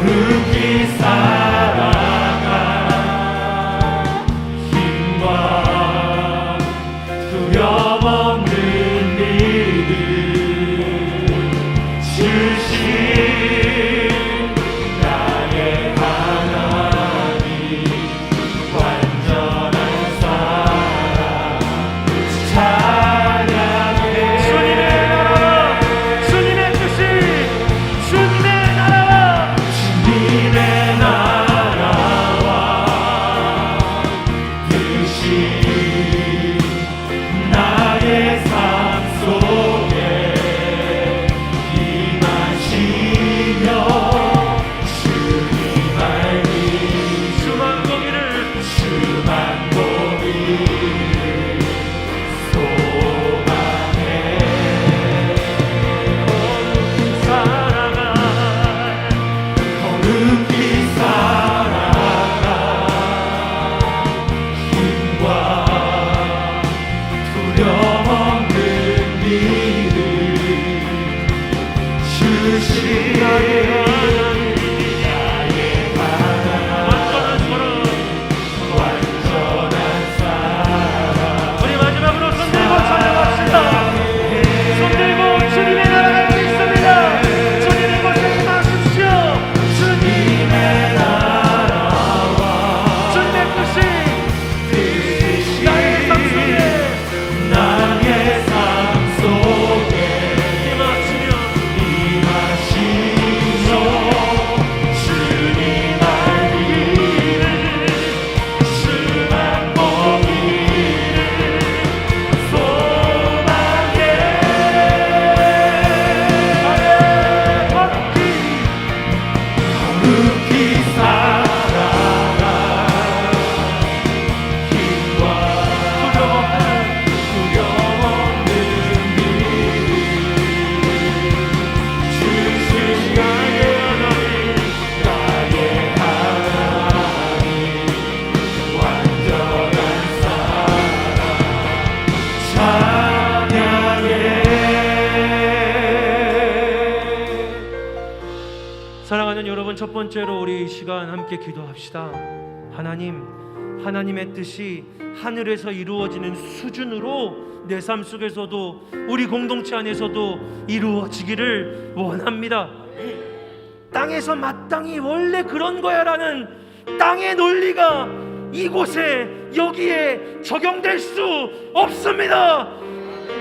거룩히 살아가 힘과 두려움 없는 믿음 주신 나의 하나님 완전한 사랑 찬양해 주님의 나라와 주님의 뜻이 주님의 나라와 주님의 나라와 뜻이 나의 삶 속에 임하시며 주님 알기 주만 보기를 주만 보기를 소망해 살아가 거룩히 살아가 힘과 두려움 없는 믿음 주신 나의 완전한 사랑 완전한 사랑 우리 마지막으로 손 들고 찬양합시다. 손 들고 주님의 나라가 있습니다. 주님의 것에 임하십시오. 주님의 나라와 주님의 뜻이 뜻이 나의 삶 속에 나의 삶 속에 임하시며 임하시며 주님 알기를 주만 보기를 소망해 거룩히 살아가 힘과 두려움 없는 믿음 주신 나의 하나님 완전한 사랑 찬양해 사랑하는 여러분, 첫 번째로 우리 이 시간 함께 기도합시다. 하나님의 뜻이 하늘에서 이루어지는 수준으로 내 삶 속에서도 우리 공동체 안에서도 이루어지기를 원합니다. 땅에서 마땅히 원래 그런 거야라는 땅의 논리가 이곳에 여기에 적용될 수 없습니다.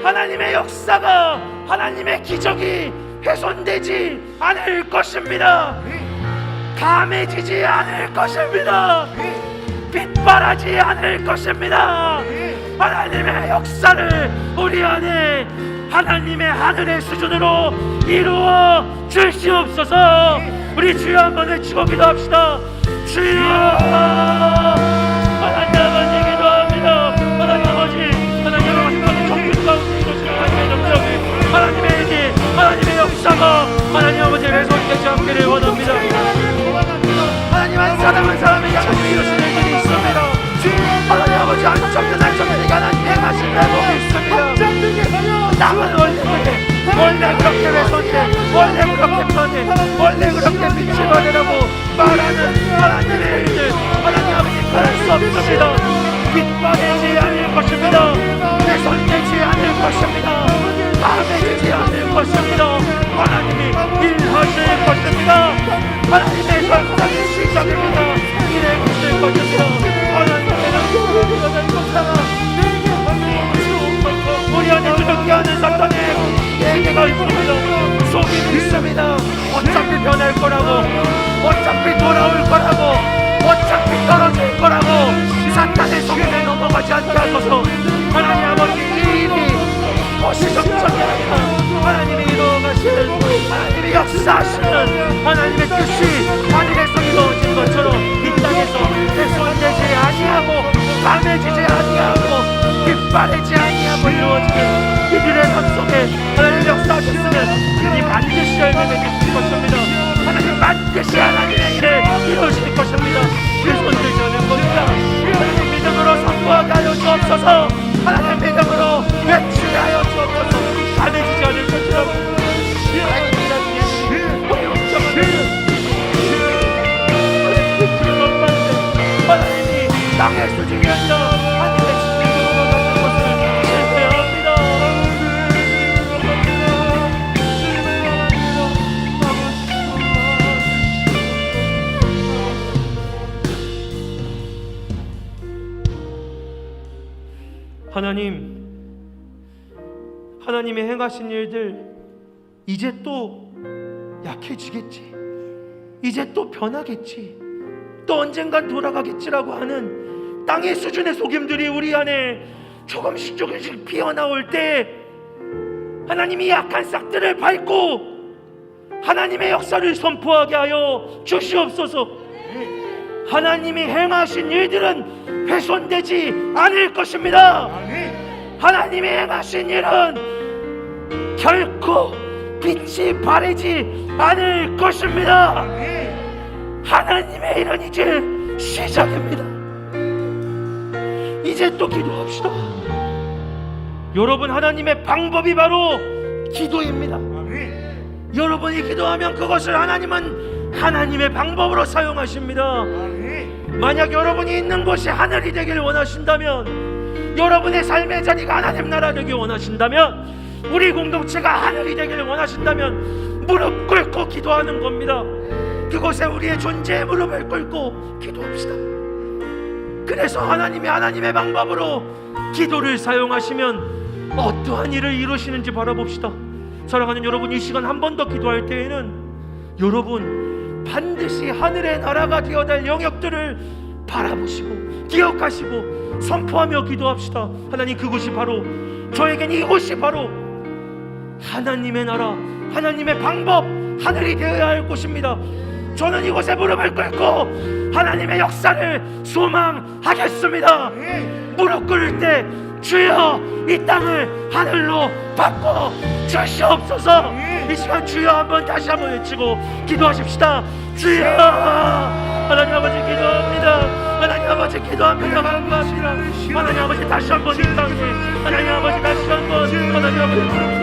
하나님의 역사가 하나님의 기적이 훼손되지 않을 것입니다. 감해지지 않을 것입니다. 빛발하지 않을 것입니다. 하나님의 역사를 우리 안에 하나님의 하늘의 수준으로 이루어 주시옵소서. 우리 주여 한번 외치고 기도합시다. 주여, 하나님 아버지 기도합니다. 하나님 아버지, 하나님 아버지 정신 가운데 이루어지는 하나님의 능력이, 하나님의 일이, 하나님의 역사가 하나님 아버지 훼손되지 않기를 원합니다. 하나님 한 사람 한 사람의 하나님 이루시는 일이 있습니다. 하나님 아버지 안정된 하나님 행하신 회복이 있습니다. 땅은 원래 그렇게 훼손돼, 원래 그렇게 편해, 원래 그렇게 빛이 바래라고 말하는 하나님의 일들, 하나님 아버지 그럴 수 없습니다. 빛바래지 않을 것입니다. 훼손되지 않을 것입니다. 감해지지 않을 것입니다. 하나님이 일하실 것입니다. 하나님의 역사의 시작입니다. 일해주실 것입니다. 하나님의 우리 안에 두렵게 하는 사탄의 얘기가 있습니다. 속임이 있습니다. 어차피 변할 거라고, 어차피 돌아올 거라고, 어차피 떨어질 거라고 사탄의 속임에 넘어가지 않게 하소서. 하나님 아버지 이 일이 거시적절이 아니라 하나님이 이루어가시는, 하나님이 역사하시는 하나님의 뜻이 하늘에서 이루어진 것처럼 이 땅에서 훼손되지 아니하고 감해지지 아니하고 빛바래지 아니하고 이루어지는 이들의 삶 속에 하나님 역사하셨으면 그들이 반드시 열매를 맺을 것입니다. 하나님 반드시 하나님의 일을 이루실 것입니다. 훼손되지 않을 겁니다. 하나님 믿음으로 선포하게 하여 주옵소서. 하나님 믿음으로 외치게 하여 주옵소서. 감해지지 않을 것이라고 하나님이라는 우리 영적은 땅의 수준이 아니라 하늘의 수준으로 가는 것을 실패합니다. 하나님의 행하신 일들 이제 또 약해지겠지, 이제 또 변하겠지, 또 언젠간 돌아가겠지라고 하는 땅의 수준의 속임들이 우리 안에 조금씩 피어나올 때 하나님이 약한 싹들을 밟고 하나님의 역사를 선포하게 하여 주시옵소서. 하나님이 행하신 일들은 훼손되지 않을 것입니다. 하나님이 행하신 일은 결코 빛이 바래지 않을 것입니다. 하나님의 일은 이제 시작입니다. 이제 또 기도합시다. 여러분, 하나님의 방법이 바로 기도입니다. 여러분이 기도하면 그것을 하나님은 하나님의 방법으로 사용하십니다. 만약 여러분이 있는 곳이 하늘이 되길 원하신다면, 여러분의 삶의 자리가 하나님 나라 되길 원하신다면, 우리 공동체가 하늘이 되길 원하신다면 무릎 꿇고 기도하는 겁니다. 그곳에 우리의 존재의 무릎을 꿇고 기도합시다. 그래서 하나님이 하나님의 방법으로 기도를 사용하시면 어떠한 일을 이루시는지 바라봅시다. 사랑하는 여러분, 이 시간 한 번 더 기도할 때에는 여러분 반드시 하늘의 나라가 되어갈 영역들을 바라보시고 기억하시고 선포하며 기도합시다. 하나님, 그곳이 바로, 저에겐 이곳이 바로 하나님의 나라, 하나님의 방법, 하늘이 되어야 할 곳입니다. 저는 이곳에 무릎을 꿇고 하나님의 역사를 소망하겠습니다. 무릎 꿇을 때 주여 이 땅을 하늘로 바꿔 주시옵소서. 이 시간 주여 한번 다시 한번 외치고 기도하십시다. 주여. 하나님 아버지 기도합니다. 하나님 아버지 기도합니다. 감사합니다. 하나님 아버지 다시 한번 이 땅에, 하나님 아버지 다시 한번, 하나님 아버지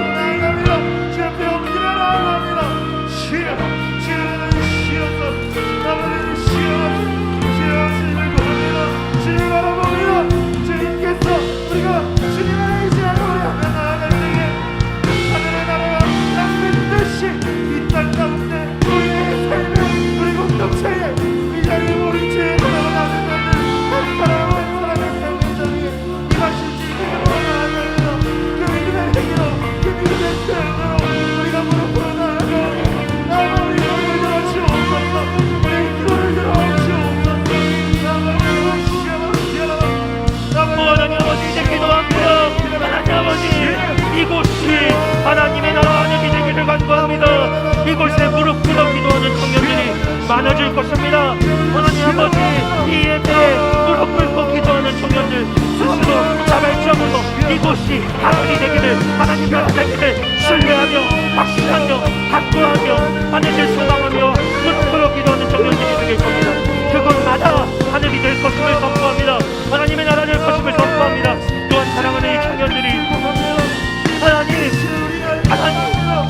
이곳이 하나님의 나라 하늘이 되기를 간구합니다. 이곳에 무릎 꿇어 기도하는 청년들이 많아질 것입니다. 하나님 아버지, 이 예배에 무릎 꿇고 기도하는 청년들 스스로 자발적으로 이곳이 하늘이 되기를, 하나님 나라 되기를 신뢰하며 확신하며 간구하며 하늘을 소망하며 무릎 꿇어 기도하는 청년들이 되길 겁니다. 그곳마다 하늘이 될 것임을 선포합니다. 하나님의 나라 될 것임을 선포합니다. 또한 사랑하는 이 청년들이 하나님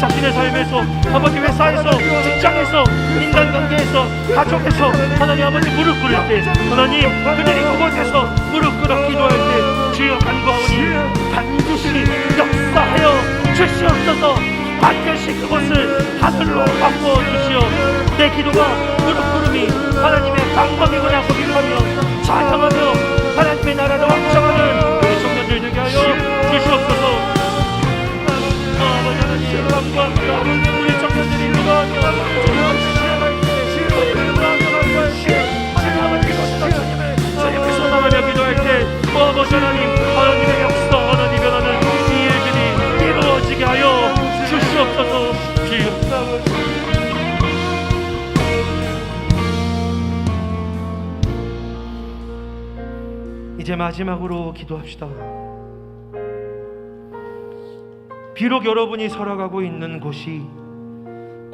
자신의 삶에서, 아버지 회사에서, 직장에서, 인간관계에서, 가족에서 하나님 아버지 무릎 꿇을 때, 하나님 그들이 그곳에서 무릎 꿇어 기도할 때 주여 간구하오니 반드시 역사하여 주시옵소서. 반드시 그것을 하늘로 바꾸어 주시오. 내 기도가 무릎 꿇음이 하나님의 방법이구나 고백하며 찬양하며 하나님의 나라를 확장하는 우리 청년들 되게 하여 주시옵소서. 감사합니다. 우리 청년들이 기도하며 주님을 소망하며 기도할 때 아버지 하나님, 하나님의 역사, 하나님의 나라는 이 일들이 이루어지게 하여 주시옵소서. 이제 마지막으로 기도합시다. 비록 여러분이 살아가고 있는 곳이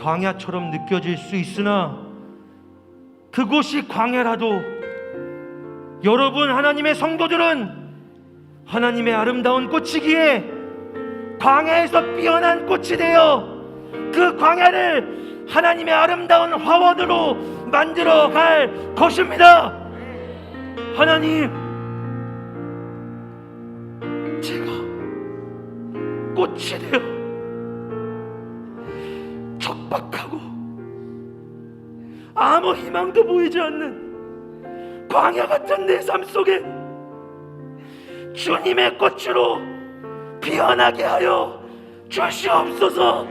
광야처럼 느껴질 수 있으나 그곳이 광야라도 여러분 하나님의 성도들은 하나님의 아름다운 꽃이기에 광야에서 피어난 꽃이 되어 그 광야를 하나님의 아름다운 화원으로 만들어 갈 것입니다. 하나님, 제가 꽃이 되어 척박하고 아무 희망도 보이지 않는 광야 같은 내 삶 속에 주님의 꽃으로 피어나게 하여 주시옵소서.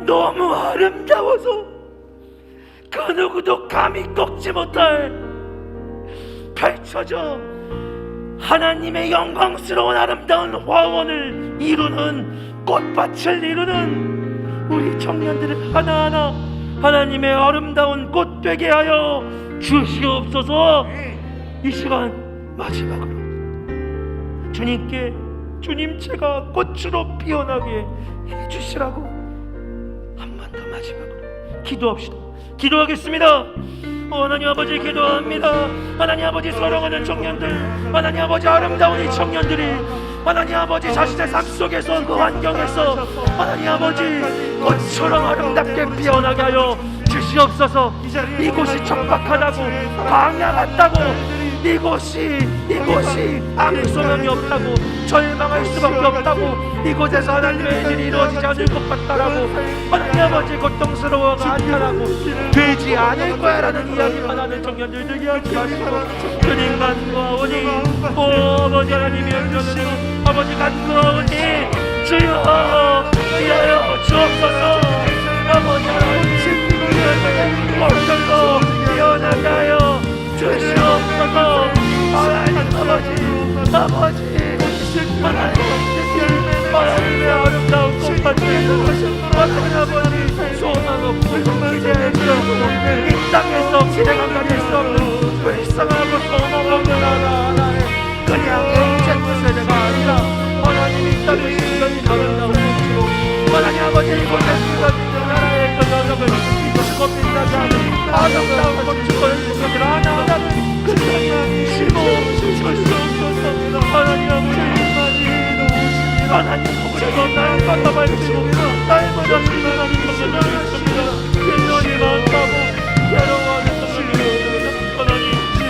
너무 아름다워서 그 누구도 감히 꺾지 못할 펼쳐져 하나님의 영광스러운 아름다운 화원을 이루는, 꽃밭을 이루는 우리 청년들을 하나하나 하나님의 아름다운 꽃 되게 하여 주시옵소서. 이 시간 마지막으로 주님께, 주님 제가 꽃으로 피어나게 해주시라고 한 번 더 마지막으로 기도합시다. 기도하겠습니다. 하나님 아버지, 기도합니다. 하나님 아버지, 사랑하는 청년들, 하나님 아버지, 아름다운 이 청년들이 하나님 아버지 자신의 삶 속에서, 그 환경에서 하나님 아버지 꽃처럼 아름답게 피어나게 하여 주시옵소서. 이곳이 척박하다고, 광야 같다고, 이곳이 아무 소망이 없다고, 절망할 수밖에 없다고, 이곳에서 하나님의 일이 이루어지지 않을 것 같다라고, 하나님 아버지 고통스러워가 않다라고, 되지 않을 거야 라는 이야기만 하는 청년들 되게 하지 마시고, 주님 간구하오니, 아버지 하나님의 은혜로 아버지 간구하오니 주여 피하여 주옵소서. 아버지 하나님 꽃들로 피어나게 하여 주시옵소서. 하나님 아버지 하나님의 아름다운 꽃밭에서 하나님 아버지 소망 없고 기대할 수 없고 이 땅에서 기대가 가질 수 없는 불쌍하고 소망 없는 하나님, 그냥 MZ 세대가 아니라 하나님 이 땅의 신령이 아름다운 꽃으로 하나님 아버지 이곳에 쏟아지는 나라의 그 여정을 이곳고 빛나지 않은 아름다운 꽃을 그들 하나하나를 그들이 심어주시옵소서. 하나님 아버지, 하나님 혹시도 날마다 밝히고 날마다 빛나는 것을 있습니다. 인연이 많다고 괴로워하는 것을 하나님 주여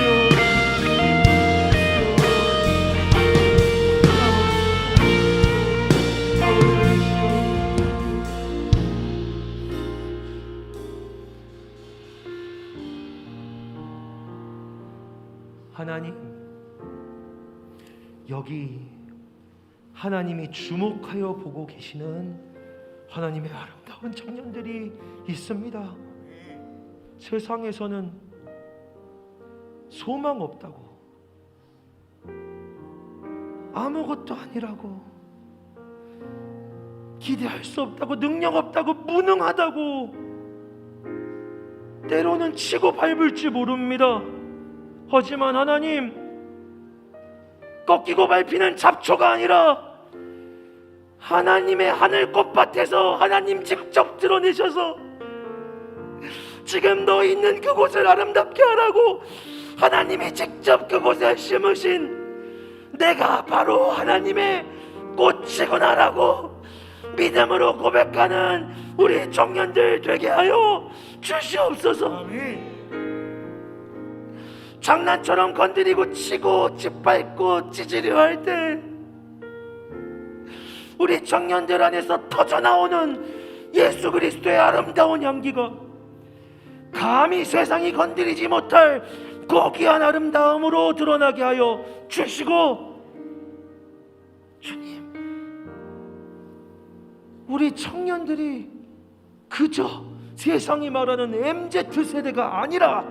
하나님, 여기 하나님이 주목하여 보고 계시는 하나님의 아름다운 청년들이 있습니다. 세상에서는 소망 없다고, 아무것도 아니라고, 기대할 수 없다고, 능력 없다고, 무능하다고, 때로는 치고 밟을지 모릅니다. 하지만 하나님, 꺾이고 밟히는 잡초가 아니라 하나님의 하늘 꽃밭에서 하나님 직접 드러내셔서 지금 너 있는 그곳을 아름답게 하라고 하나님이 직접 그곳에 심으신 내가 바로 하나님의 꽃이구나라고 믿음으로 고백하는 우리 청년들 되게 하여 주시옵소서. 장난처럼 건드리고 치고 짓밟고 찌질려 할 때 우리 청년들 안에서 터져나오는 예수 그리스도의 아름다운 향기가 감히 세상이 건드리지 못할 고귀한 아름다움으로 드러나게 하여 주시고, 주님, 우리 청년들이 그저 세상이 말하는 MZ세대가 아니라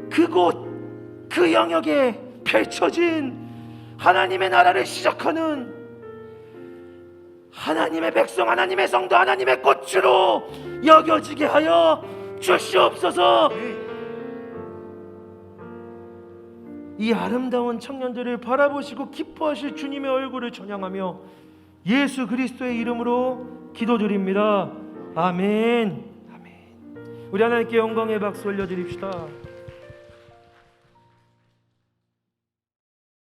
그곳 그 영역에 펼쳐진 하나님의 나라를 시작하는 하나님의 백성, 하나님의 성도, 하나님의 꽃으로 여겨지게 하여 주시옵소서. 이 아름다운 청년들을 바라보시고 기뻐하실 주님의 얼굴을 찬양하며 예수 그리스도의 이름으로 기도드립니다. 아멘. 아멘. 우리 하나님께 영광의 박수 올려드립시다.